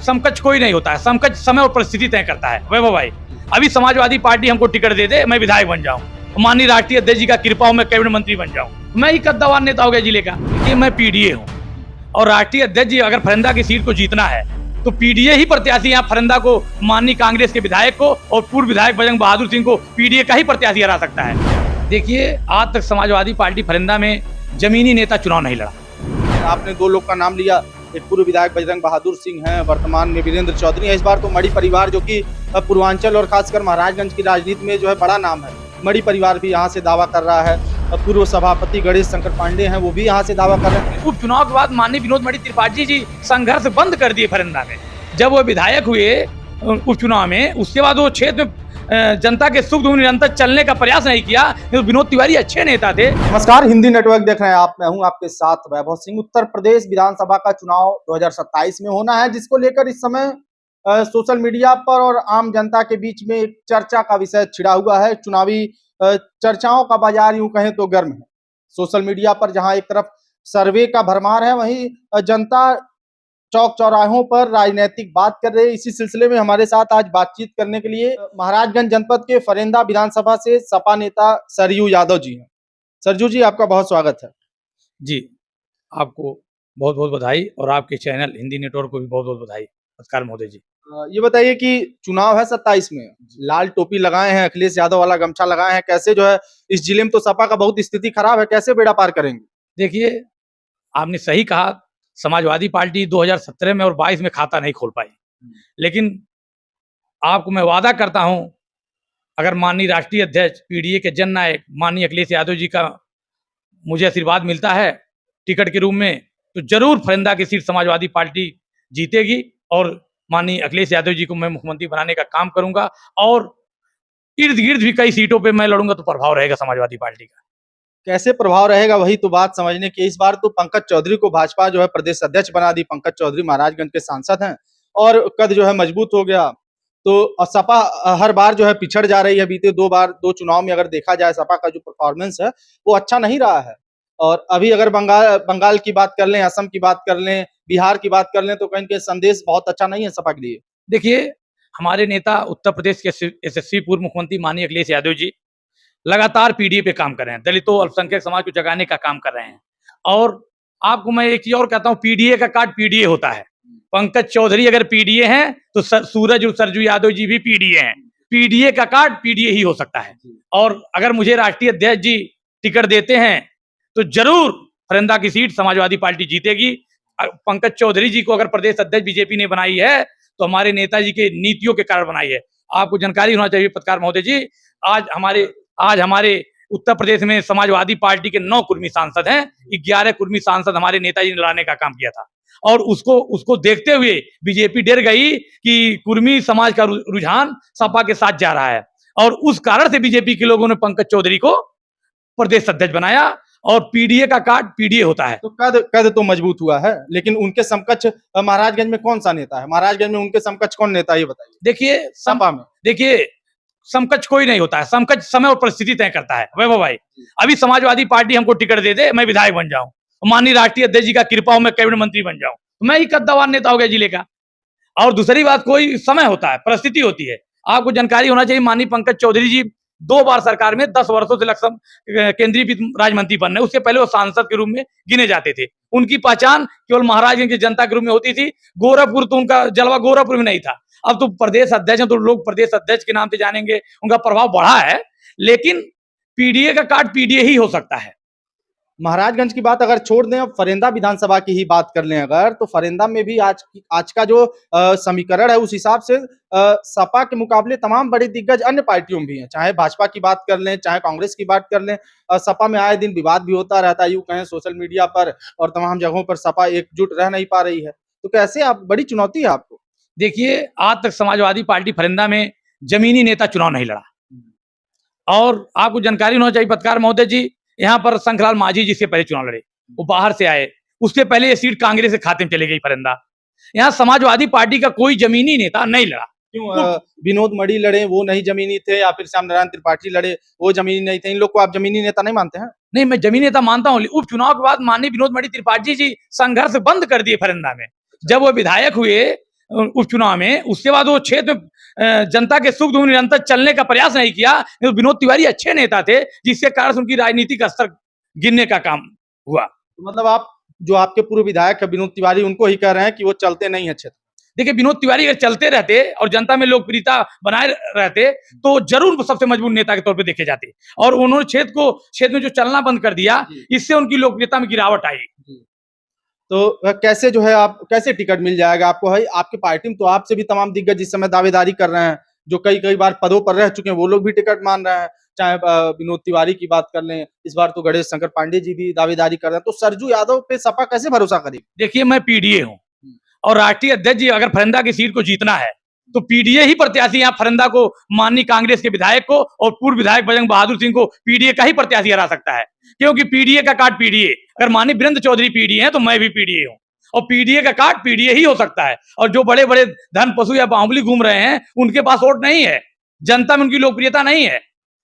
समकक्ष कोई नहीं होता है, समकक्ष समय और परिस्थिति तय करता है। वैभव भाई, अभी समाजवादी पार्टी हमको टिकट दे दे, मैं विधायक बन जाऊं, माननीय राष्ट्रीय अध्यक्ष जी का कृपा हो, मैं कैबिनेट मंत्री बन जाऊं, मैं ही कद्दावार नेता हो गया जिले का। ये मैं पीडीए हूं और राष्ट्रीय अध्यक्ष जी अगर फरंदा की सीट को जीतना है तो पीडीए ही प्रत्याशी यहाँ फरंदा को, माननीय कांग्रेस के विधायक को और पूर्व विधायक बजरंग बहादुर सिंह को पीडीए का ही प्रत्याशी हरा सकता है। देखिए, आज तक समाजवादी पार्टी फरंदा में जमीनी नेता चुनाव नहीं लड़ा। आपने दो लोग का नाम लिया, एक पूर्व विधायक बजरंग बहादुर सिंह हैं, वर्तमान में वीरेंद्र चौधरी है। इस बार तो मड़ी परिवार, जो कि पूर्वांचल और खासकर महाराजगंज की राजनीति में जो है बड़ा नाम है, मड़ी परिवार भी यहाँ से दावा कर रहा है। पूर्व सभापति गणेश शंकर पांडे हैं, वो भी यहाँ से दावा कर रहे हैं। उपचुनाव के बाद माननीय विनोद मणि त्रिपाठी जी संघर्ष बंद कर दिए फरंदा में। जब वो विधायक हुए उपचुनाव में, उसके बाद वो क्षेत्र में जनता के सुख दुख निरंतर चलने का प्रयास नहीं किया। तो विनोद तिवारी अच्छे नेता थे। नमस्कार, हिंदी नेटवर्क देख रहे हैं आप, मैं हूं आपके साथ वैभव सिंह। उत्तर प्रदेश विधानसभा का चुनाव 2027 में होना है, जिसको लेकर इस समय सोशल मीडिया पर और आम जनता के बीच में एक चर्चा का विषय छिड़ा हुआ है। चुनावी चर्चाओं का बाजार यूं कहें तो गर्म है। सोशल मीडिया पर जहां एक तरफ सर्वे का भरमार है, वहीं जनता चौक चौराहों पर राजनीतिक बात कर रहे हैं। इसी सिलसिले में हमारे साथ आज बातचीत करने के लिए महाराजगंज जनपद के फरेंदा विधानसभा से सपा नेता सरयू यादव जी हैं। सरयू जी, आपका बहुत स्वागत है। जी, आपको बहुत बहुत बधाई और आपके चैनल हिंदी नेटवर्क को भी बहुत बहुत बधाई। नमस्कार महोदय जी। ये बताइए कि चुनाव है 27 में, लाल टोपी लगाए हैं, अखिलेश यादव वाला गमछा लगाए हैं, कैसे जो है इस जिले में तो सपा का बहुत स्थिति खराब है, कैसे बेड़ा पार करेंगे? देखिए, आपने सही कहा, समाजवादी पार्टी 2017 में और 22 में खाता नहीं खोल पाई, लेकिन आपको मैं वादा करता हूं, अगर माननीय राष्ट्रीय अध्यक्ष पीडीए के जननायक माननीय अखिलेश यादव जी का मुझे आशीर्वाद मिलता है टिकट के रूप में, तो जरूर फरंदा की सीट समाजवादी पार्टी जीतेगी और माननीय अखिलेश यादव जी को मैं मुख्यमंत्री बनाने का काम करूंगा। और इर्द गिर्द भी कई सीटों पे मैं लड़ूंगा तो प्रभाव रहेगा समाजवादी पार्टी का। कैसे प्रभाव रहेगा, वही तो बात समझने की। इस बार तो पंकज चौधरी को भाजपा जो है प्रदेश अध्यक्ष बना दी। पंकज चौधरी महाराजगंज के सांसद हैं और कद जो है मजबूत हो गया। तो सपा हर बार जो है पिछड़ जा रही है। बीते दो चुनाव में अगर देखा जाए, सपा का जो परफॉर्मेंस है वो अच्छा नहीं रहा है। और अभी अगर बंगाल की बात कर लें, असम की बात कर लें, बिहार की बात कर लें, तो कहीं के संदेश बहुत अच्छा नहीं है सपा के लिए। देखिए, हमारे नेता उत्तर प्रदेश के यशस्वी पूर्व मुख्यमंत्री माननीय अखिलेश यादव जी लगातार पीडीए पे काम कर रहे हैं, दलितों अल्पसंख्यक समाज को जगाने का काम कर रहे हैं। और आपको मैं एक चीज और कहता हूँ, पीडीए का कार्ड पीडीए होता है। पंकज चौधरी अगर पीडीए हैं तो सूरज और सरजू यादव जी भी पीडीए हैं। पीडीए का कार्ड पीडीए ही हो सकता है। और अगर मुझे राष्ट्रीय अध्यक्ष जी टिकट देते हैं तो जरूर फरंदा की सीट समाजवादी पार्टी जीतेगी। पंकज चौधरी जी को अगर प्रदेश अध्यक्ष बीजेपी ने बनाई है तो हमारे नेताजी के नीतियों के कारण बनाई है। आपको जानकारी होना चाहिए पत्रकार महोदय जी, आज हमारे उत्तर प्रदेश में समाजवादी पार्टी के 9 कुर्मी सांसद हैं। 11 कुर्मी सांसद हमारे नेताजी ने लाने का काम किया था और उसको देखते हुए बीजेपी डर गई कि कुर्मी समाज का रुझान सपा के साथ जा रहा है और उस कारण से बीजेपी के लोगों ने पंकज चौधरी को प्रदेश अध्यक्ष बनाया। और पीडीए का कार्ड पीडीए होता है। तो कद तो मजबूत हुआ है, लेकिन उनके समकक्ष महाराजगंज में कौन सा नेता है? महाराजगंज में उनके समकक्ष कौन नेता है, ये बताइए। देखिए, सपा में देखिए, समकक्ष कोई नहीं होता है, समकक्ष समय और परिस्थिति तय करता है। वैभव भाई, अभी समाजवादी पार्टी हमको टिकट दे दे, मैं विधायक बन जाऊं, माननीय राष्ट्रीय अध्यक्ष जी का कृपा हो, मैं कैबिनेट मंत्री बन जाऊं, मैं ही कद्दावार नेता हो गया जिले का। और दूसरी बात, कोई समय होता है, परिस्थिति होती है। आपको जानकारी होना चाहिए, माननीय पंकज चौधरी जी 2 बार सरकार में 10 वर्षों से लक्षण केंद्रीय वित्त राज्य मंत्री बन रहे। उससे पहले वो सांसद के रूप में गिने जाते थे। उनकी पहचान केवल महाराजगंज की जनता के रूप में होती थी। गोरखपुर तो उनका जलवा गोरखपुर में नहीं था। अब तो प्रदेश अध्यक्ष हैं तो लोग प्रदेश अध्यक्ष के नाम से जानेंगे, उनका प्रभाव बढ़ा है। लेकिन पीडीए का कार्ड पीडीए ही हो सकता है। महाराजगंज की बात अगर छोड़ दें, अब फरेंदा विधानसभा की ही बात कर लें अगर, तो फरेंदा में भी आज का जो समीकरण है, उस हिसाब से सपा के मुकाबले तमाम बड़ी दिग्गज अन्य पार्टियों में भी हैं। चाहे भाजपा की बात कर लें, चाहे कांग्रेस की बात कर लें, सपा में आए दिन विवाद भी होता रहता है, यूं कहें सोशल मीडिया पर और तमाम जगहों पर सपा एकजुट रह नहीं पा रही है। तो कैसे आप, बड़ी चुनौती है आपको? देखिए, आज तक समाजवादी पार्टी फरंदा में जमीनी नेता चुनाव नहीं लड़ा। और आपको जानकारी होना चाहिए पत्रकार महोदय जी, यहाँ पर शंखलाल मांझी जी से पहले चुनाव लड़े, वो बाहर से आए। उसके पहले ये सीट कांग्रेस के खाते में चली गई फरंदा। यहाँ समाजवादी पार्टी का कोई जमीनी नेता नहीं लड़ा। क्यों? विनोद मणि लड़े, वो नहीं जमीनी थे, या फिर श्याम नारायण त्रिपाठी लड़े, वो जमीनी नहीं थे। इन लोग को आप जमीनी नेता नहीं मानते हैं? नहीं, मैं जमीनी नेता मानता हूँ। उपचुनाव के बाद माननीय विनोद मणि त्रिपाठी जी संघर्ष बंद कर दिए फरंदा में। जब वो विधायक हुए उपचुनाव में, उसके बाद वो क्षेत्र में जनता के सुख दुख निरंतर चलने का प्रयास नहीं किया। तो विनोद तिवारी अच्छे नेता थे, जिसके कारण उनकी राजनीतिक स्तर गिरने का काम हुआ। तो मतलब आप जो आपके पूर्व विधायक है विनोद तिवारी, उनको ही कह रहे हैं कि वो चलते नहीं है क्षेत्र। देखिए, विनोद तिवारी अगर चलते रहते और जनता में लोकप्रियता बनाए रहते तो जरूर सबसे मजबूत नेता के तौर पे देखे जाते, और उन्होंने क्षेत्र में जो चलना बंद कर दिया, इससे उनकी लोकप्रियता में गिरावट आई। तो कैसे जो है आप कैसे टिकट मिल जाएगा आपको? है आपकी पार्टी में तो आपसे भी तमाम दिग्गज इस समय दावेदारी कर रहे हैं, जो कई बार पदों पर रह चुके हैं, वो लोग भी टिकट मांग रहे हैं। चाहे विनोद तिवारी की बात कर लें, इस बार तो गणेश शंकर पांडे जी भी दावेदारी कर रहे हैं। तो सरजू यादव पे सपा कैसे भरोसा करेगी? देखिए, मैं पीडीए हूँ, और राष्ट्रीय अध्यक्ष जी अगर फरंदा की सीट को जीतना है तो पीडीए ही प्रत्याशी यहाँ फरंदा को, माननीय कांग्रेस के विधायक को और पूर्व विधायक बजरंग बहादुर सिंह को पीडीए का ही प्रत्याशी हरा सकता है, क्योंकि पीडीए का कार्ड पीडीए। अगर माननीय वीरेंद्र चौधरी पीडीए हैं तो मैं भी पीडीए हूँ, और पीडीए का कार्ड पीडीए ही हो सकता है। और जो बड़े बड़े धन पशु या बाहुबली घूम रहे हैं, उनके पास वोट नहीं है, जनता में उनकी लोकप्रियता नहीं है।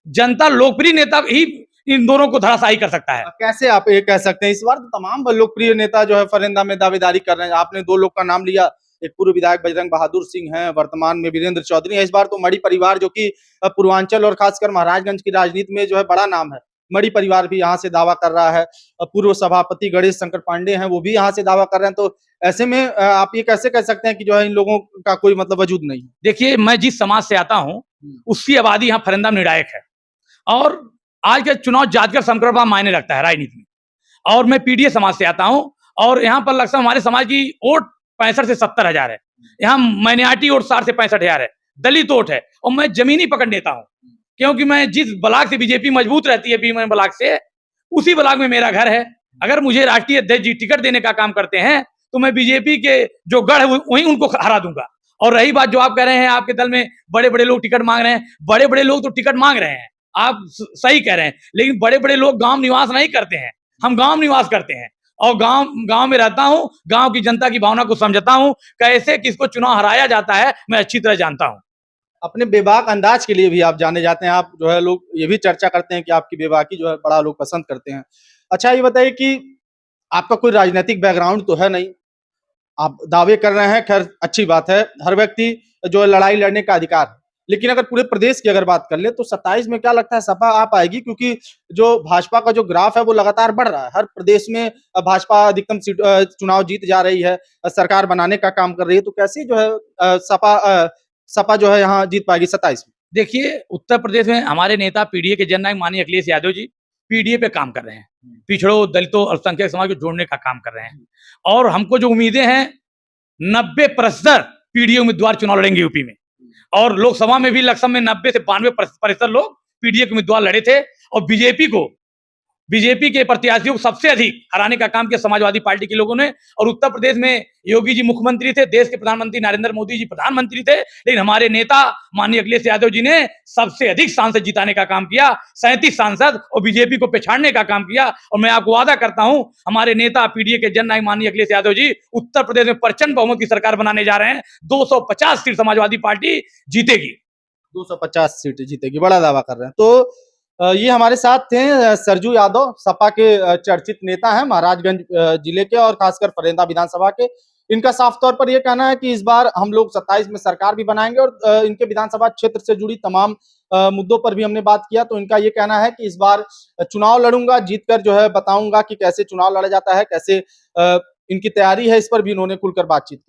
जनता लोकप्रिय नेता ही इन दोनों को धराशायी कर सकता है। कैसे आप ये कह सकते हैं? इस बार तो तमाम लोकप्रिय नेता जो है फरेंदा में दावेदारी कर रहे हैं। आपने 2 लोग का नाम लिया, एक पूर्व विधायक बजरंग बहादुर सिंह हैं, वर्तमान में वीरेंद्र चौधरी हैं। इस बार तो मड़ी परिवार, जो कि पूर्वांचल और खासकर महाराजगंज की राजनीति में जो है बड़ा नाम है, मड़ी परिवार भी यहाँ से दावा कर रहा है। पूर्व सभापति गणेश शंकर पांडे हैं, वो भी यहाँ से दावा कर रहे हैं। तो ऐसे में आप ये कैसे कह सकते हैं कि जो है इन लोगों का कोई मतलब वजूद नहीं है? देखिए, मैं जिस समाज से आता हूँ, उसकी आबादी यहाँ फरंदा में निर्णायक है, और आज के चुनाव जातिगत समीकरण बड़ा मायने रखता है राजनीति में। और मैं पीडीए समाज से आता हूँ, और यहाँ पर लगता है हमारे समाज की वोट 65 से 70,000 है। यहाँ माइनॉरिटी वोट 60 से 65,000 है, दलित वोट है, और मैं जमीनी पकड़ नेता हूँ, क्योंकि मैं जिस ब्लॉक से बीजेपी मजबूत रहती है, बीएमएन ब्लॉक से, उसी ब्लॉक में मेरा घर है। अगर मुझे राष्ट्रीय अध्यक्ष जी टिकट देने का काम करते हैं तो मैं बीजेपी के जो गढ़ है वहीं उनको हरा दूंगा। और रही बात जो आप कह रहे हैं, आपके दल में बड़े बड़े लोग टिकट मांग रहे हैं, बड़े बड़े लोग तो टिकट मांग रहे हैं, आप सही कह रहे हैं, लेकिन बड़े बड़े लोग गांव निवास नहीं करते हैं, हम गांव निवास करते हैं, और गांव में रहता हूं, गांव की जनता की भावना को समझता हूं, कैसे किसको चुनाव हराया जाता है मैं अच्छी तरह जानता हूं। अपने बेबाक अंदाज के लिए भी आप जाने जाते हैं। आप जो है, लोग ये भी चर्चा करते हैं कि आपकी बेबाकी जो है बड़ा लोग पसंद करते हैं। अच्छा, ये बताइए कि आपका कोई राजनीतिक बैकग्राउंड तो है नहीं, आप दावे कर रहे हैं, खैर अच्छी बात है, हर व्यक्ति जो है लड़ाई लड़ने का अधिकार है। लेकिन अगर पूरे प्रदेश की अगर बात कर ले तो 27 में क्या लगता है सपा आ पाएगी? क्योंकि जो भाजपा का जो ग्राफ है वो लगातार बढ़ रहा है। हर प्रदेश में भाजपा अधिकतम सीट चुनाव जीत जा रही है, सरकार बनाने का काम कर रही है। तो कैसे जो है सपा जो है यहाँ जीत पाएगी 27 में? देखिए, उत्तर प्रदेश में हमारे नेता पीडीए के जननायक माननीय अखिलेश यादव जी पीडीए पे काम कर रहे हैं, पिछड़ों, दलितों, अल्पसंख्यक समाज को जोड़ने का काम कर रहे हैं, और हमको जो उम्मीदें हैं, 90% पीडीए उम्मीदवार चुनाव लड़ेंगे यूपी में, और लोकसभा में भी लक्षम में 90 से 92% लोग पीडीए के उम्मीदवार लड़े थे, और बीजेपी के प्रत्याशियों को सबसे अधिक हराने का काम किया समाजवादी पार्टी के लोगों ने। और उत्तर प्रदेश में योगी जी मुख्यमंत्री थे, देश के प्रधानमंत्री नरेंद्र मोदी जी प्रधानमंत्री थे, लेकिन हमारे नेता माननीय अखिलेश यादव जी ने सबसे अधिक सांसद जिताने का काम किया, 37 सांसद, और बीजेपी को पछाड़ने का काम किया। और मैं आपको वादा करता हूं, हमारे नेता पीडीए के जननायक माननीय अखिलेश यादव जी उत्तर प्रदेश में प्रचंड बहुमत की सरकार बनाने जा रहे हैं। 250 सीट समाजवादी पार्टी जीतेगी, 250 सीट जीतेगी, बड़ा दावा कर रहे हैं। तो ये हमारे साथ थे सरजू यादव, सपा के चर्चित नेता हैं महाराजगंज जिले के, और खासकर फरेंदा विधानसभा के। इनका साफ तौर पर यह कहना है कि इस बार हम लोग 27 में सरकार भी बनाएंगे, और इनके विधानसभा क्षेत्र से जुड़ी तमाम मुद्दों पर भी हमने बात किया। तो इनका ये कहना है कि इस बार चुनाव लड़ूंगा, जीतकर जो है बताऊंगा कि कैसे चुनाव लड़ा जाता है, कैसे इनकी तैयारी है, इस पर भी इन्होंने खुलकर बातचीत की।